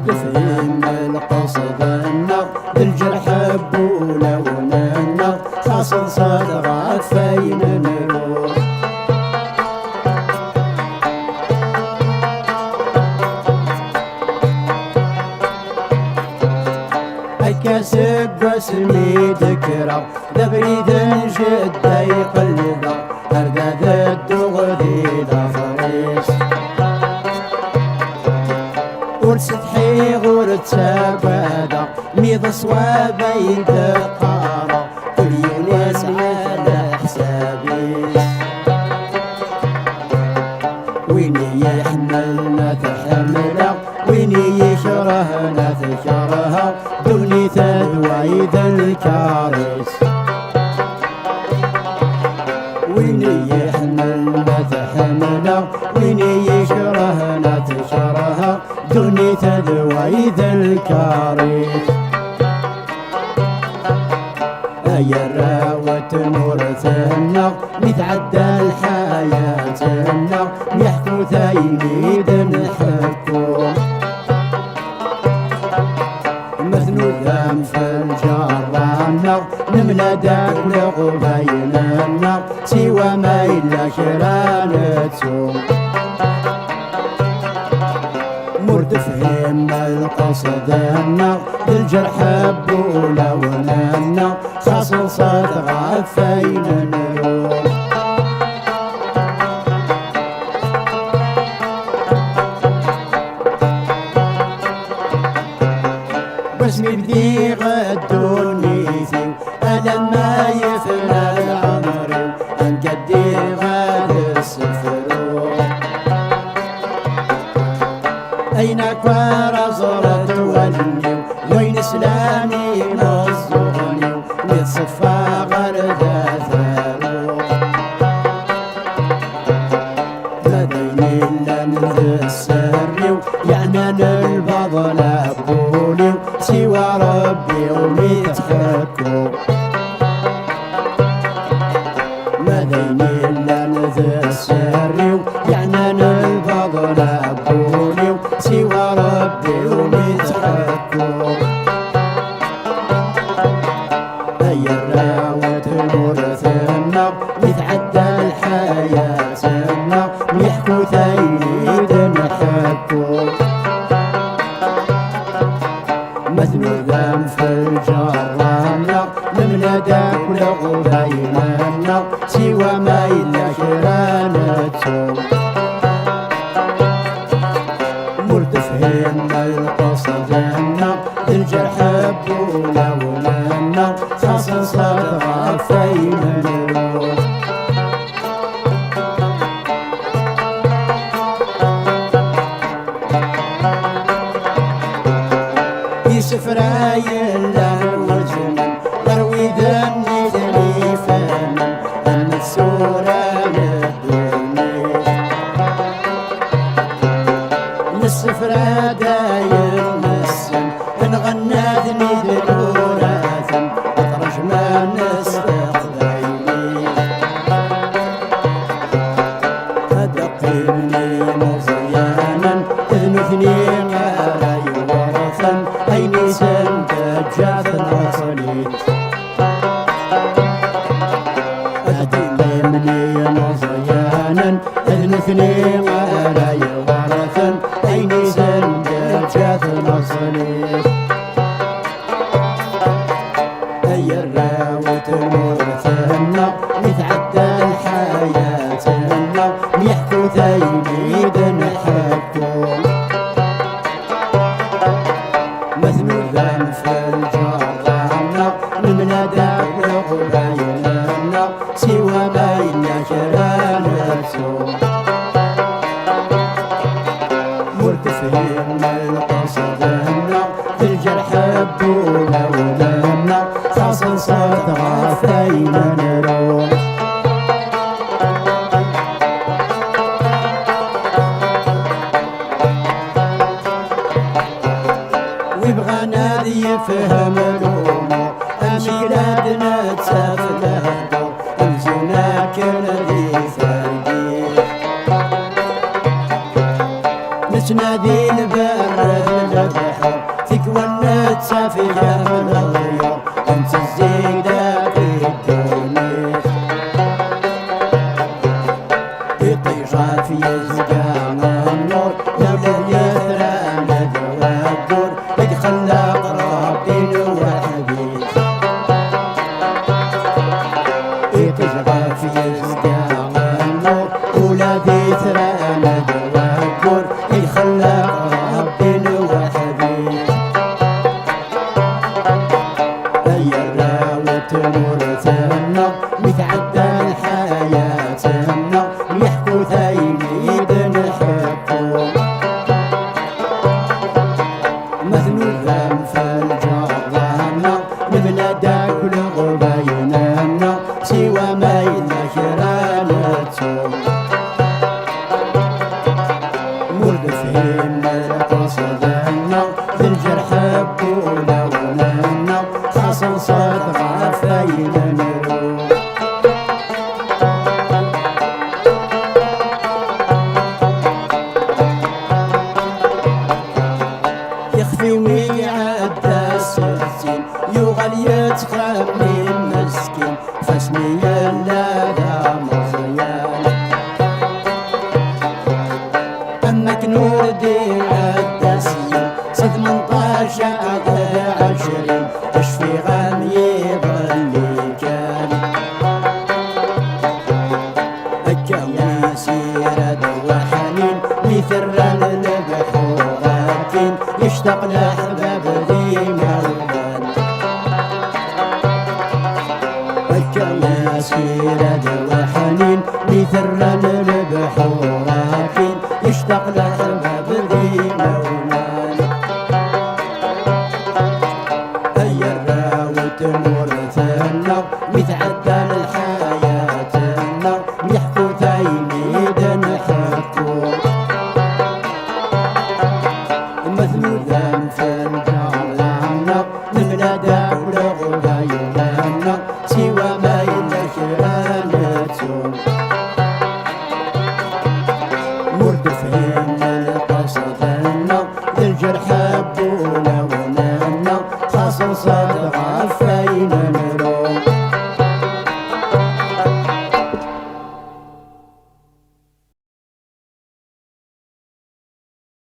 تفهم القصد النغ بالجرح بولوننا خاصل صدغات فين نروح كاسب واسمي ذكرى ذا بريد جدة يقلدها أرداد الدغدي ذا فريس ورستحي غور تسابادا ميض صوابين دقارة كل يونس على حسابي ويني يحملنا تحمله ويني يكرهنا تكرهها دوني تدوي ذا الكارث ويني يحملنا تحمله ويني يكرهنا تكرهها دوني تدوي ذا الكارث يا الراوة نورثنا متعدى الحياتنا يحكوا ثايني نحكوا مثنوثا في الجرانا نملا داك لغبيننا سوى ما إلا كرانتو مرتفهم القصدنا بالجرح بولوننا خاصل صدغة فين نروح باسمي بدي غدو ميثي أنا ما يفنى العمر أنقدي غاد السفر أينك ورزرت ولني وين سلامي مصوني متصفى غردة ثارو لديني لن السري يعني البضل أبولي سوى ربي وميتحكو لديني لن السري يعني البضل أبولي سوى ربي ومتحكم هيا الراوة نورثنا متعدى الحياتنا يحكوا ثايد نحكوا مثنوذا في الجرانا نملا داك لغبيننا سوى ما إلا كرانتو مرتفهم القصدنا الجرح بولوننا خاصل صدغة فين نروح يسفر له الجنن يروي ذني ذني فمن أن السورة السفر داير مسن إن غناتني ذنوراثا أطرش ما نستقبلني أدقيني مزيانا اذنثني علي ورثا عيني سنتجاث نصليت أدقيني مزيانا اذنثني علي ورثا عيني سنجات نصلي هيا الراوة نورثنا متعدى الحياتنا يحكوا ثاينيد نحكوا مثنوذا في الجرانا نملا داك لغبيننا سوى ما إلا كرانتو مرتفهم القصدنا في الجرح بولوننا خاصل صدغة فين نروح ويبغانا يفهم الأمور أميلادنا تسافلها أمزونا كالذي ثاني نتنادي البرد البحر سافية من الغيار انت الزيدة في الدنيا يطيشها في يزقان النور لولا يثرى مدوى الدور يخلق ربي وحبيب يطيشها في يزقان النور ولا بيثرى مدوى الدور يخلق ربي وحبيب تمر ثنا متعدى حياتنا ويحكوا ثايليد نحبو مثنوثا فالجرانا نبنى داكل غبايننا سوى ما يذكرانتو مردفين القصدنا ذي الجرح بولا وننا خاصل صدغة فاينا نروح يخفي ويعدى السجين يغل يتخمي المسكين فاسمي لا مزيان أمك نور دين الدسين 18 20 اشفي غني ظلي كان الجو سيرة وحنين مثرا لبحوراتين يشتاق لأحباب ذي مرغان الجو سيرة وحنين مثرا لبحوراتين يشتاق لأحباب ذي مرغان تمر ثنا متعدى لحياتنا يحكوا تايميد نحكوا مثلوثا في الجرانا نبنى دولة غبايلنا سوى ما يذكرانتو مردفين القصدنا ذي الجرح